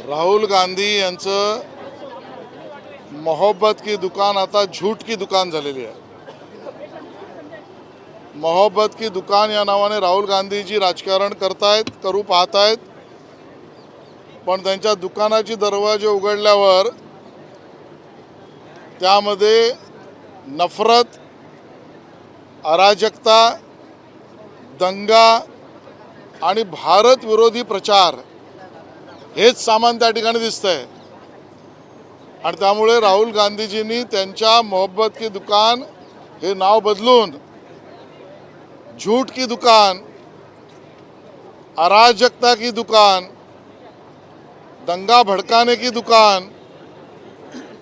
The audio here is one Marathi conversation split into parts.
राहुल गांधी यांचं मोहब्बत की दुकान आता झूठ की दुकान झालेली आहे। मोहब्बत की दुकान या नावाने राहुल गांधीजी राजकारण करतायत, करू पाहतायत, पण त्यांच्या दुकानाचे दरवाजे उघडल्यावर त्यामध्ये नफरत, अराजकता, दंगा आणि भारत विरोधी प्रचार हेच सामान त्या ठिकाणी दिसतंय। आणि त्यामुळे राहुल गांधीजींनी त्यांच्या मोहब्बत की दुकान हे नाव बदलून झूठ की दुकान, अराजकता की दुकान, दंगा भड़काने की दुकान,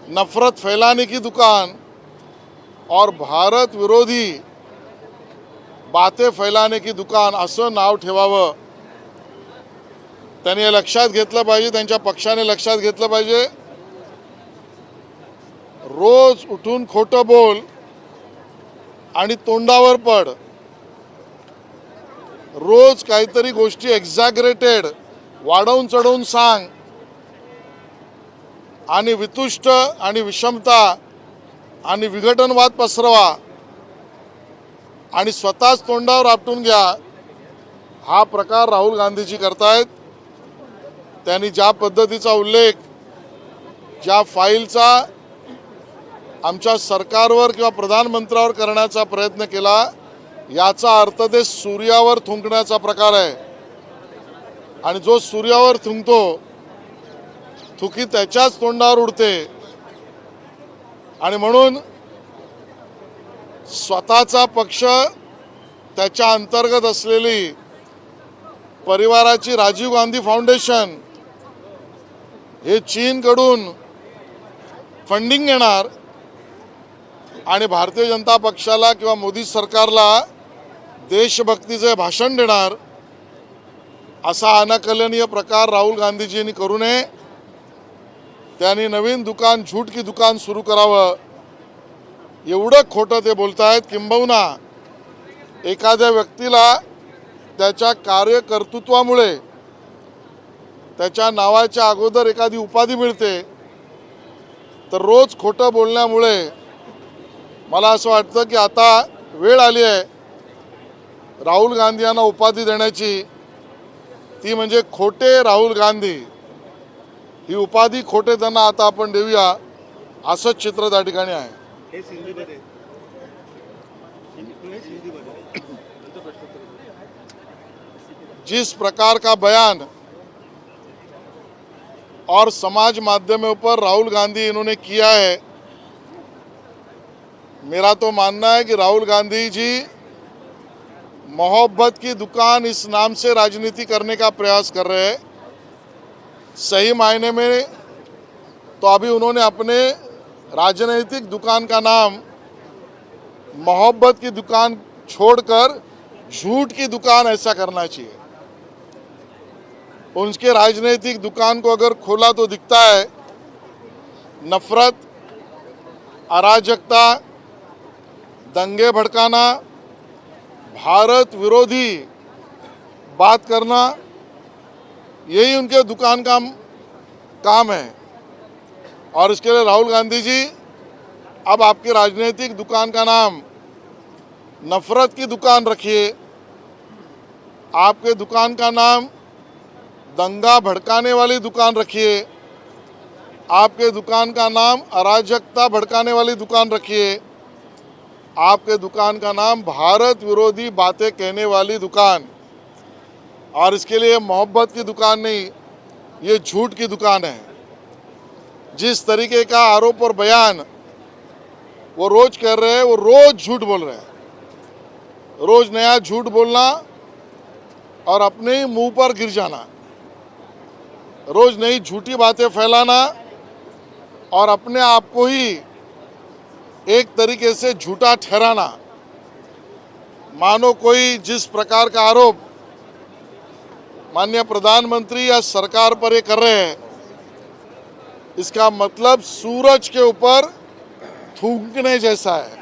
नफरत फैलाने की दुकान और भारत विरोधी बातें फैलाने की दुकान असं नाव ठेवावं। त्यांनी हे लक्षात घेतलं पाहिजे, त्यांच्या पक्षाने लक्षात घेतलं पाहिजे। रोज उठून खोटं बोल आणि तोंडावर पड, रोज काहीतरी गोष्टी एक्झॅगरेटेड वाढवून चढवून सांग आणि वितुष्ट आणि विषमता आणि विघटनवाद पसरवा आणि स्वतःच तोंडावर आपटून घ्या, हा प्रकार राहुल गांधीजी करतायत। त्यांनी ज्या पद्धतीचा उल्लेख, ज्या फाईलचा आमच्या सरकारवर किंवा प्रधानमंत्र्यावर करण्याचा प्रयत्न केला, याचा अर्थ ते सूर्यावर थुंकण्याचा प्रकार आहे। आणि जो सूर्यावर थुंकतो थुकी त्याच्याच तोंडावर उडते। आणि म्हणून स्वतःचा पक्ष, त्याच्या अंतर्गत असलेली परिवाराची राजीव गांधी फाउंडेशन हे चीनकडून फंडिंग घेणार आणि भारतीय जनता पक्षाला किंवा मोदी सरकारला देशभक्तीचे भाषण देणार, असा अनाकलनीय प्रकार राहुल गांधीजींनी करू नये। त्यांनी नवीन दुकान, झूठ की दुकान सुरू करावं। एवढं खोटं ते बोलतायत, किंबहुना एखाद्या व्यक्तीला त्याच्या कार्यकर्तृत्वामुळे त्याच्या नावाच्या अगोदर एखादी उपाधी मिळते, तर रोज खोटं बोलण्यामुळे मला असं वाटतं की आता वेळ आली आहे राहुल गांधी यांना उपाधी देण्याची, ती म्हणजे खोटे राहुल गांधी। ही उपाधी खोटे त्यांना आता आपण देऊया, असंच चित्र त्या ठिकाणी आहे। जिस प्रकार का बयान और समाज माध्यमों पर राहुल गांधी इन्होंने किया है, मेरा तो मानना है कि राहुल गांधी जी मोहब्बत की दुकान इस नाम से राजनीति करने का प्रयास कर रहे हैं। सही मायने में तो अभी उन्होंने अपने राजनीतिक दुकान का नाम मोहब्बत की दुकान छोड़कर झूठ की दुकान ऐसा करना चाहिए। उनके राजनीतिक दुकान को अगर खोला तो दिखता है नफरत, अराजकता, दंगे भड़काना, भारत विरोधी बात करना, यही उनके दुकान का काम है। और इसके लिए राहुल गांधी जी, अब आपकी राजनीतिक दुकान का नाम नफरत की दुकान रखिए, आपके दुकान का नाम दंगा भड़काने वाली दुकान रखिए, आपके दुकान का नाम अराजकता भड़काने वाली दुकान रखिए, आपके दुकान का नाम भारत विरोधी बातें कहने वाली दुकान। और इसके लिए मोहब्बत की दुकान नहीं, ये झूठ की दुकान है। जिस तरीके का आरोप और बयान वो रोज कर रहे हैं, वो रोज झूठ बोल रहे हैं। रोज नया झूठ बोलना और अपने ही मुंह पर गिर जाना, रोज नई झूठी बातें फैलाना और अपने आप को ही एक तरीके से झूठा ठहराना। मानो कोई जिस प्रकार का आरोप माननीय प्रधानमंत्री या सरकार पर ये कर रहे हैं, इसका मतलब सूरज के ऊपर थूकने जैसा है।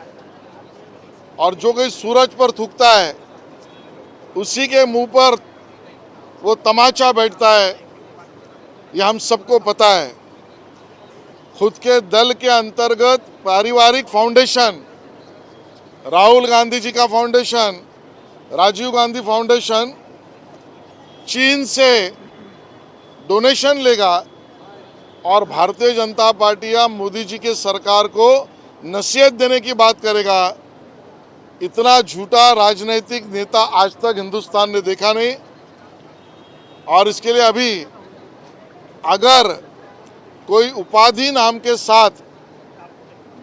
और जो कोई सूरज पर थूकता है, उसी के मुंह पर वो तमाचा बैठता है। ये हम सबको पता है। खुद के दल के अंतर्गत पारिवारिक फाउंडेशन, राहुल गांधी जी का फाउंडेशन, राजीव गांधी फाउंडेशन चीन से डोनेशन लेगा और भारतीय जनता पार्टी या मोदी जी के सरकार को नसीहत देने की बात करेगा। इतना झूठा राजनीतिक नेता आज तक हिंदुस्तान ने देखा नहीं। और इसके लिए अभी अगर कोई उपाधि नाम के साथ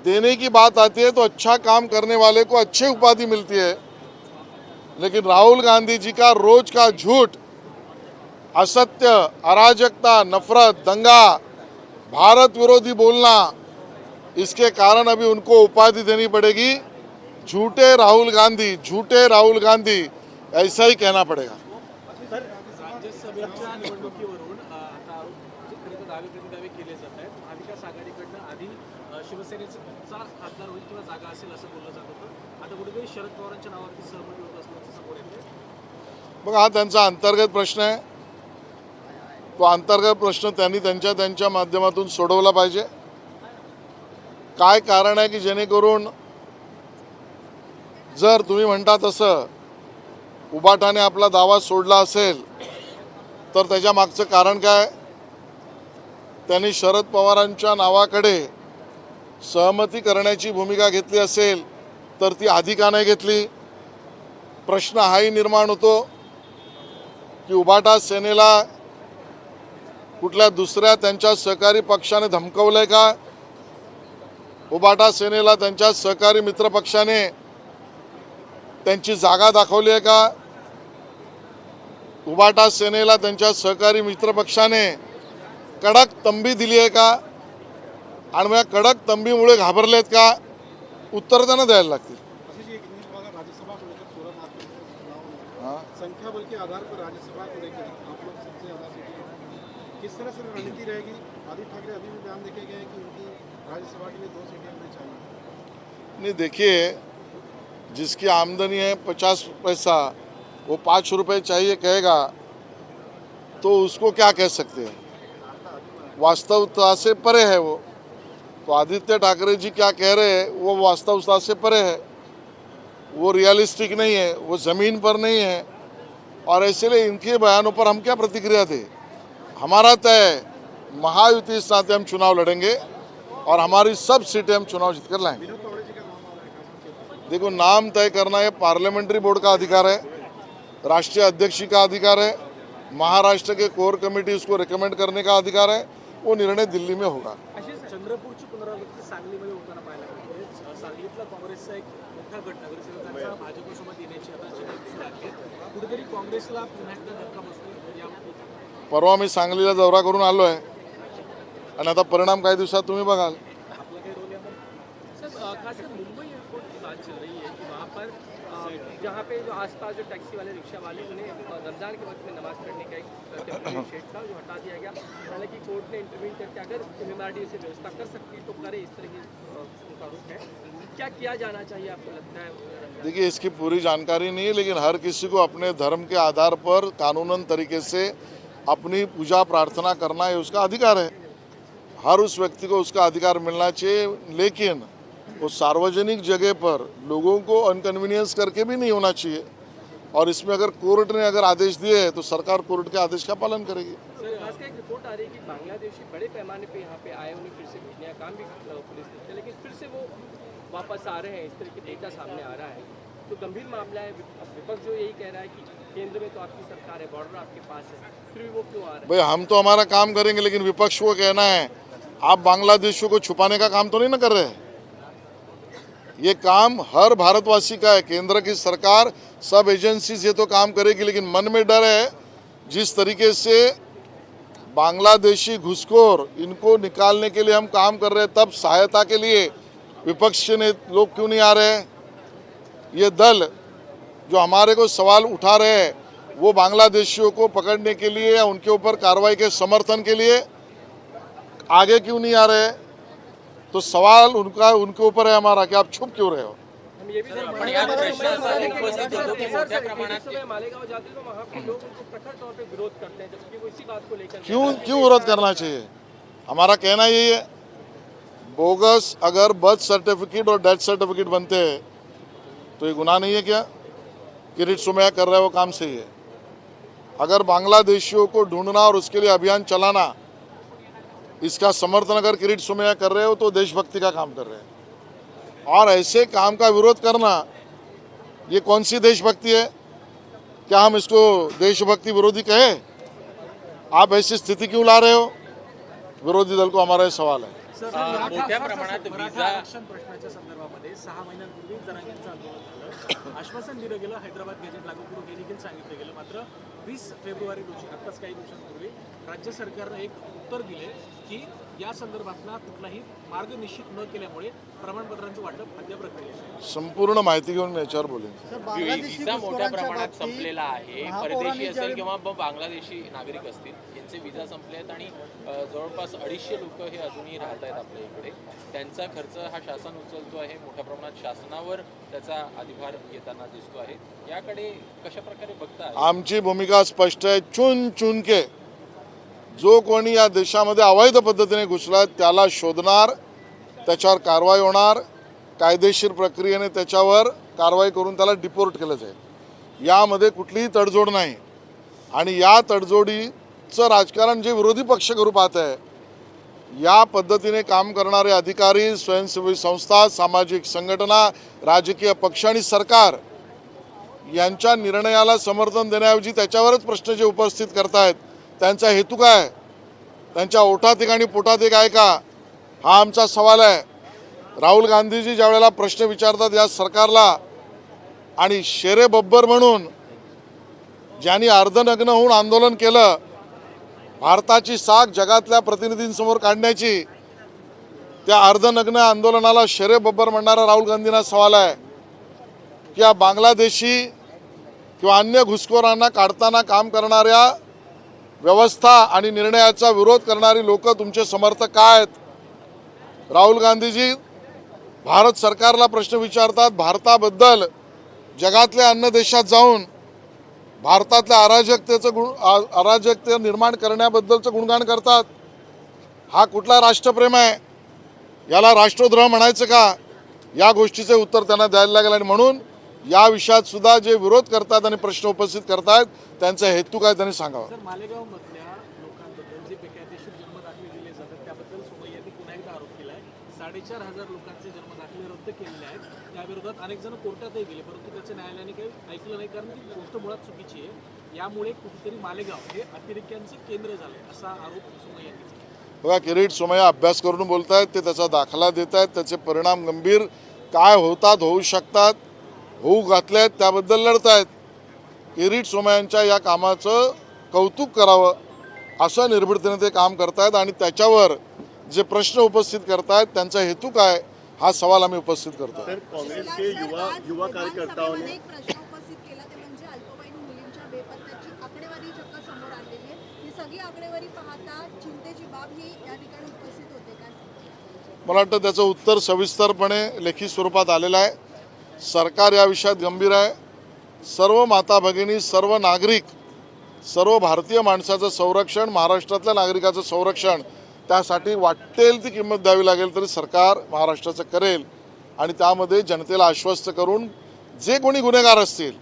देने की बात आती है तो अच्छा काम करने वाले को अच्छी उपाधि मिलती है, लेकिन राहुल गांधी जी का रोज का झूठ, असत्य, अराजकता, नफरत, दंगा, भारत विरोधी बोलना, इसके कारण अभी उनको उपाधि देनी पड़ेगी। झूठे राहुल गांधी, झूठे राहुल गांधी, ऐसा ही कहना पड़ेगा। राज्यसभेच्या निवडणुकीवरून आता दावे प्रतिदावे केले जात आहेत। महाविकास आघाडीकडनं आधी शिवसेनेचा खासदार होईल किंवा जागा असेल असं बोललं जात होतं। आता कुठेतरी शरद पवारांच्या नावावरती सहमती होत असल्याचं समोर येतंय। बघा, हा त्यांचा अंतर्गत प्रश्न आहे। तो अंतर्गत प्रश्न त्यांनी त्यांच्या माध्यमातून सोडवला पाहिजे। काय कारण आहे की जेणेकरून जर तुम्ही म्हणता तसं उबाटाने आपला दावा सोडला असेल तर त्याच्या मागचं कारण काय? त्यांनी शरद पवारांच्या नावाकडे सहमती करण्याची भूमिका घेतली असेल तर ती आधी का नाही घेतली? प्रश्न हाही निर्माण होतो की उबाटा सेनेला कुठल्या दुसऱ्या त्यांच्या सहकारी पक्षाने धमकवलंय का? उबाटा सेनेला त्यांच्या सहकारी मित्र पक्षाने त्यांची जागा दाखवली आहे का? उबाटा सेनेला त्यांच्या सहकारी मित्र पक्षाने कडक तंबी दिली आहे का? आणि मग कडक तंबीमुळे घाबरलेत का? उत्तर त्यांना द्यायला लागतील। संख्या बल के आधार पर राज्यसभा को लेकर आप लोग सबसे ज्यादा किस तरह से रणनीति रहेगी? आदित्य ठाकरे अभी भी बयान देखे गए कि उनकी राज्यसभा के लिए 2 सीटें होनी चाहिए। नहीं, देखिए, जिसकी आमदनी है 50 पैसा, वो 5 रुपये चाहिए कहेगा तो उसको क्या कह सकते हैं? वास्तवता से परे है वो। तो आदित्य ठाकरे जी क्या कह रहे हैं वो वास्तवता से परे है, वो रियलिस्टिक नहीं है, वो ज़मीन पर नहीं है। और इसलिए इनके बयानों पर हम क्या प्रतिक्रिया दें? हमारा तय, महायुति इस नाते हम चुनाव लड़ेंगे और हमारी सब सीटें हम चुनाव जीतकर लाएंगे। देखो, नाम तय करना ये पार्लियामेंट्री बोर्ड का अधिकार है, राष्ट्रीय अध्यक्ष का अधिकार है, महाराष्ट्र के कोर कमेटी उसको रिकमेंड करने का अधिकार है। वो निर्णय दिल्ली में होगा। चंद्रपूरची पुनरावृत्ती सांगलीमध्ये होताना पाहायला मिळते। सांगलीतला काँग्रेसचा एक मोठा गट नगरसेवकांचा भाजपसोबत येण्याची आता चिन्हे दिसू लागली। कुठेतरी काँग्रेसला पुन्हा एकदा धक्का बसतो। परवा मी सांगलीला दौरा करून आलो आहे आणि आता परिणाम काही दिवसात तुम्ही बघाल। आपला काही रोल यामध्ये? सर, खासकर मुंबई एयरपोर्ट की बात चल रही है कि वहाँ पर जहाँ पे जो आसपास जो टैक्सी वाले, रिक्शा वाले, उन्हें रमज़ान के वक्त में नमाज पढ़ने का एक टेम्परेरी शेड था जो हटा दिया गया। हालांकि कोर्ट ने इंटरवीन करके अगर MMRDA से व्यवस्था कर सकती तो करे, इस तरह की उनका रुख है। क्या किया जाना चाहिए आपको लगता है? देखिए, इसकी पूरी जानकारी नहीं है, लेकिन हर किसी को अपने धर्म के आधार पर कानूनन तरीके से अपनी पूजा प्रार्थना करना है, उसका अधिकार है। हर उस व्यक्ति को उसका अधिकार मिलना चाहिए, लेकिन वो सार्वजनिक जगह पर लोगों को अनकन्वीनियंस करके भी नहीं होना चाहिए। और इसमें अगर कोर्ट ने अगर आदेश दिए तो सरकार कोर्ट के आदेश का पालन करेगी। सर, खास एक रिपोर्ट आ रही है कि बांग्लादेशी बड़े पैमाने पे यहाँ पे आए, उन्हें फिर से भेजने का काम भी पुलिस ने किया, लेकिन फिर से वो वापस आ रहे हैं। इस तरह की डेटा सामने आ रहा है तो गंभीर मामला है। विपक्ष जो यही कह रहा है कि केंद्र में तो आपकी सरकार है, बॉर्डर आपके पास है, फिर भी वो क्यों आ रहे हैं? भाई, हम तो हमारा काम करेंगे, लेकिन विपक्ष को कहना है आप बांग्लादेशियों को छुपाने का काम तो नहीं ना कर रहे हैं। ये काम हर भारतवासी का है। केंद्र की सरकार, सब एजेंसीज ये तो काम करेगी, लेकिन मन में डर है जिस तरीके से बांग्लादेशी घुसखोर इनको निकालने के लिए हम काम कर रहे हैं, तब सहायता के लिए विपक्ष के लोग क्यों नहीं आ रहे हैं? ये दल जो हमारे को सवाल उठा रहे हैं वो बांग्लादेशियों को पकड़ने के लिए या उनके ऊपर कार्रवाई के समर्थन के लिए आगे क्यों नहीं आ रहे? तो सवाल उनके ऊपर है हमारा कि आप छुप क्यों रहे हो? हम ये भी पण या प्रश्नावर उपस्थित होतो की मोठ्या प्रमाणात सुबह मालेगांव जाते हैं तो वहाँ पे लोग उनको प्रखर तौर पे विरोध करते हैं, जबकि वो इसी बात को लेकर क्यों विरोध करना चाहिए? हमारा कहना यही है, बोगस अगर बर्थ सर्टिफिकेट और डेथ सर्टिफिकेट बनते हैं तो ये गुनाह नहीं है क्या? किरीट सोमैया कर रहे हैं वो काम सही है। अगर बांग्लादेशियों को ढूंढना और उसके लिए अभियान चलाना, इसका समर्थन अगर किरीट सोमैया कर रहे हो तो देशभक्ति का काम कर रहे हैं। और ऐसे काम का विरोध करना ये कौन सी देशभक्ति है? क्या हम इसको देशभक्ति विरोधी कहें? आप ऐसी स्थिति क्यों ला रहे हो? विरोधी दल को हमारा ये सवाल है। मोठ्या प्रमाणात विजा आरक्षण प्रश्नाच्या संदर्भामध्ये 6 महिन्यांपूर्वी जरांगेंचं आंदोलन झालं, आश्वासन दिलं गेलं, हैदराबाद गॅजेट लागू करू हे देखील सांगितलं गेलं. मात्र 20 फेब्रुवारी रोजी आत्ताच काही दिवसांपूर्वी राज्य सरकारनं एक उत्तर दिले की या संदर्भातला कुठलाही मार्ग निश्चित न केल्यामुळे प्रमाणपत्रांचं वाटप अद्याप प्रक्रियेत आहे. संपूर्ण माहिती घेऊन मी याच्यावर बोलेन. विजा मोठ्या प्रमाणात संपलेला आहे. परदेशी असेल किंवा बांगलादेशी नागरिक असतील, यांचे विजा संपले आहेत आणि जवळपास 250 लोक हे अजूनही राहत आहेत आपल्या इकडे. त्यांचा खर्च हा शासन उचलतो आहे. मोठ्या प्रमाणात शासनावर त्याचा अधिभार येताना दिसतो आहे. याकडे कशा प्रकारे बघता? आमची भूमिका स्पष्ट आहे. चुन चुन के जो कोणी या देशामध्ये अवैध पद्धतीने घुसला त्याला शोधणार, त्याच्यावर कारवाई होणार, कायदेशीर प्रक्रियेने त्याच्यावर कारवाई करून त्याला डिपोर्ट केलं जाईल. यामध्ये कुठलीही तडजोड नाही. आणि या तडजोडीचं राजकारण जे विरोधी पक्ष करू पाहत आहे, या पद्धतीने काम करणारे अधिकारी, स्वयंसेवी संस्था, सामाजिक संघटना, राजकीय पक्ष आणि सरकार यांच्या निर्णयाला समर्थन देण्याऐवजी त्याच्यावरच प्रश्न जे उपस्थित करतायत, त्यांचा हेतू काय? त्यांच्या ओठात एक आणि पोटात एक आहे का? हा आमचा सवाल आहे. राहुल गांधीजी ज्या वेळेला प्रश्न विचारतात या सरकारला, आणि शेरे बब्बर म्हणून ज्यांनी अर्धनग्न होऊन आंदोलन केलं, भारताची साख जगातल्या प्रतिनिधींसमोर काढण्याची, त्या अर्धनग्न आंदोलनाला शेरे बब्बर म्हणणारा राहुल गांधींना सवाल आहे की या बांगलादेशी किंवा अन्य घुसखोरांना काढताना काम करणाऱ्या व्यवस्था आणि निर्णयाचा विरोध करणारी लोक तुमचे समर्थक काय आहेत? राहुल गांधीजी भारत सरकारला प्रश्न विचारतात, भारताबद्दल जगातल्या अन्य देशात जाऊन भारतातल्या अराजकते निर्माण करण्याबद्दलचं गुणगान करतात. हा कुठला राष्ट्रप्रेम आहे? याला राष्ट्रद्रोह म्हणायचं का? या गोष्टीचे उत्तर त्यांना द्यायला लागेल. आणि म्हणून या विषयात सुद्धा जे विरोध करतात आणि प्रश्न उपस्थित करतात त्यांचा हेतू काय त्यांनी सांगावा. सर, मालेगावमधल्या लोकांबद्दल जे बेकायदेशीर जन्मदाखले दिले जातात त्याबद्दल सोमय्यांनी पुन्हा एकदा आरोप केला आहे. 4,500 लोकांचे जन्मदाखले रद्द केलेले आहेत. त्याविरोधात अनेक जण कोर्टातही गेले, परंतु त्याच्या न्यायालयाने काही ऐकलं नाही, कारण ती गोष्ट मुळात चुकीची आहे. यामुळे कुठेतरी मालेगाव हे अतिरेक्यांचं केंद्र झालंय असा आरोप सोमय्यांनी केला. बघा, किरीट सोमय्या अभ्यास करून बोलतायत, ते त्याचा दाखला देत आहेत, त्याचे परिणाम गंभीर काय होतात, होऊ शकतात, होऊ घातले आहेत, त्याबद्दल लढतायत. किरीट सोमय्यांच्या या कामाचं कौतुक करावं असं निर्भीडतेने ते काम करतायत. आणि त्याच्यावर जे प्रश्न उपस्थित करतायत त्यांचा हेतू काय, हा सवाल आम्ही उपस्थित करतो. सर, कांग्रेस के युवा कार्यकर्ताओं ने एक प्रश्न उपस्थित केला, ते म्हणजे अल्पवयीन मुलींच्या बेपत्त्याची आकडेवारी चक्क समोर आलेली आहे. ही सगळी आकडेवारी पाहता चिंतेची बाब ही या ठिकाणी उपस्थित होते काय? मला वाटतं त्याचं उत्तर सविस्तरपणे लेखी स्वरूपात आलेलं आहे. सरकार या विषयात गंभीर आहे. सर्व माता भगिनी, सर्व नागरिक, सर्व भारतीय माणसाचं संरक्षण, महाराष्ट्रातल्या नागरिकाचं संरक्षण, त्यासाठी वाटेल ती किंमत द्यावी लागेल तरी सरकार महाराष्ट्राचं करेल. आणि त्यामध्ये जनतेला आश्वस्त करून जे कोणी गुन्हेगार असतील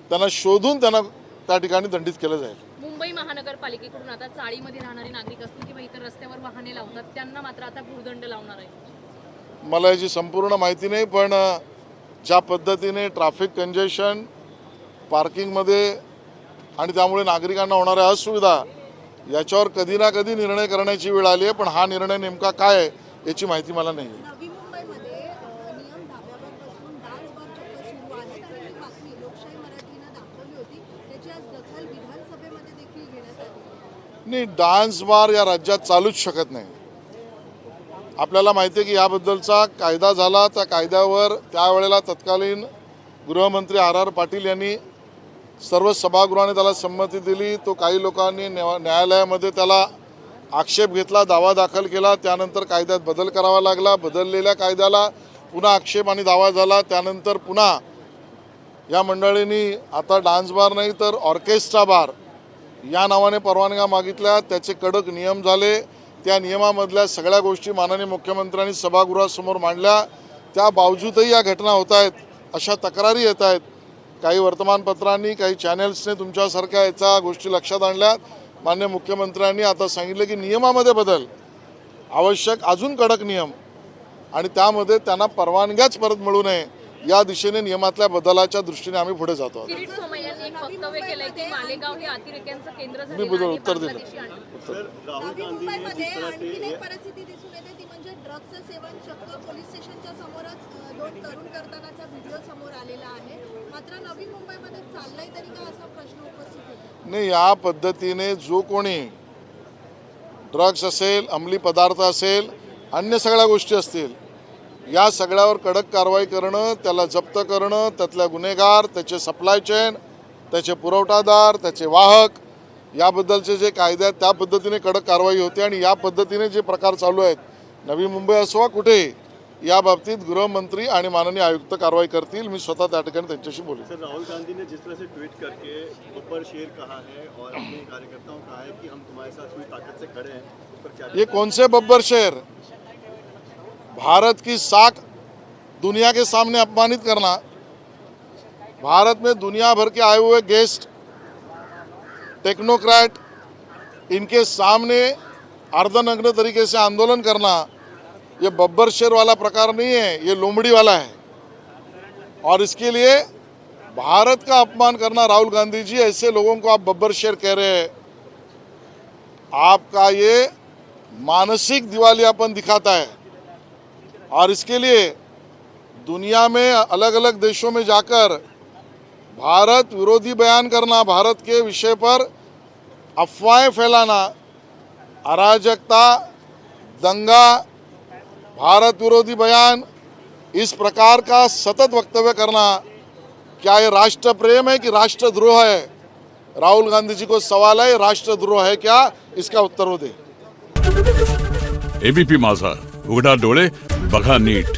त्यांना शोधून त्यांना त्या ठिकाणी दंडित केलं जाईल. मुंबई महानगरपालिकेकडून आता चाळीमध्ये राहणारे नागरिक असतील किंवा इतर रस्त्यावर वाहने लावतात त्यांना मात्र आता भूर्दंड लावणार आहे. मला याची संपूर्ण माहिती नाही, पण ज्या पद्धतीने ट्रॅफिक कंजेशन, पार्किंगमध्ये आणि त्यामुळे नागरिकांना होणाऱ्या असुविधा, याच्यावर कधी ना कधी निर्णय करण्याची वेळ आली आहे. पण हा निर्णय नेमका काय आहे याची माहिती मला नाही आहे. नवी मुंबईमध्ये नियम धाब्यावर बसून डान्स बार चक्क सुरू आहेत आणि ही बातमी लोकशाही मराठीनं दाखवली होती. त्याची आज दखल विधानसभेमध्ये देखील घेण्यात आली. नाही, डान्स बार या राज्यात चालूच शकत नाही. आपल्याला माहिती आहे की याबद्दलचा कायदा झाला, त्या कायद्यावर त्यावेळेला तत्कालीन गृहमंत्री R.R. पाटील यांनी सर्व सभागृहाने त्याला संमती दिली. तो काही लोकांनी न्यायालयामध्ये त्याला आक्षेप घेतला, दावा दाखल केला. त्यानंतर कायद्यात बदल करावा लागला. बदललेल्या कायद्याला पुन्हा आक्षेप आणि दावा झाला. त्यानंतर पुन्हा या मंडळींनी आता डान्स बार नाही तर ऑर्केस्ट्रा बार या नावाने परवानग्या मागितल्या. त्याचे कडक नियम झाले. त्या नियमामधल्या सगळ्या गोष्टी माननीय मुख्यमंत्र्यांनी सभागृहासमोर मांडल्या. त्या बावजूदही या घटना होत आहेत, अशा तक्रारी येत आहेत. काही वर्तमानपत्रांनी काही चॅनल्सने तुमच्यासारख्या याच्या गोष्टी लक्षात आणल्यात. माननीय मुख्यमंत्र्यांनी आता सांगितलं की नियमामध्ये बदल, आवश्यक अजून कडक नियम आणि त्यामध्ये त्यांना परवानग्याच परत मिळू नये या दिशेने नियमातल्या बदलाच्या दृष्टीने आम्ही पुढे जातो आहोत. किरीट सोमय्यांनी एक वक्तव्य केलंय की मालेगाव हे अतिरेक्यांचं केंद्र मी झालेलं आहे, उत्तर दिलं. बांगलादेशी आणि नवी मुंबईमध्ये आणखीन एक परिस्थिती दिसून येते ती म्हणजे ड्रग्सचं सेवन चक्क पोलीस स्टेशनच्या समोरच 2 तरुण करतानाचा व्हिडिओ समोर आलेला आहे. मात्र नवी मुंबईमध्ये चाललंय तरी का असा प्रश्न उपस्थित होतो. नाही, या पद्धतीने जो कोणी ड्रग्स असेल, अंमली पदार्थ असेल, अन्य सगळ्या गोष्टी असतील, या सगळ्यावर कडक कारवाई करणं, त्याला जप्त करणं, त्यातल्या गुन्हेगार, त्याचे सप्लाय चेन, त्याचे पुरवठादार, त्याचे वाहक याबद्दलचे जे कायदे आहेत त्या पद्धतीने कडक कारवाई होते. आणि या पद्धतीने जे प्रकार चालू आहेत नवी मुंबई असो वा कुठेही, या बाबतीत गृहमंत्री आणि माननीय आयुक्त कारवाई करतील. मी स्वतः त्या ठिकाणी त्यांच्याशी बोलेन. सर, राहुल गांधी ने जिस तरह से ट्वीट करके गब्बर शेर कहा है और अपने कार्यकर्ताओं कहा है कि हम तुम्हारे साथ पूरी ताकत से खड़े हैं, उस पर क्या ये कौन से बब्बर शेर? भारत की साख दुनिया के सामने अपमानित करना, भारत में दुनिया भर के आए हुए गेस्ट टेक्नोक्रेट इनके सामने अर्धनग्न तरीके से आंदोलन करना, ये बब्बर शेर वाला प्रकार नहीं है, ये लोमड़ी वाला है. और इसके लिए भारत का अपमान करना, राहुल गांधी जी ऐसे लोगों को आप बब्बर शेर कह रहे हैं, आपका ये मानसिक दिवालियापन दिखाता है. और इसके लिए दुनिया में अलग अलग देशों में जाकर भारत विरोधी बयान करना, भारत के विषय पर अफवाहें फैलाना, अराजकता, दंगा, भारत विरोधी बयान, इस प्रकार का सतत वक्तव्य करना, क्या ये राष्ट्र प्रेम है कि राष्ट्रद्रोह है? राहुल गांधी जी को सवाल है, राष्ट्रद्रोह है क्या? इसका उत्तर वो दे. एबीपी माझा, उघडा डोळे बघा नीट.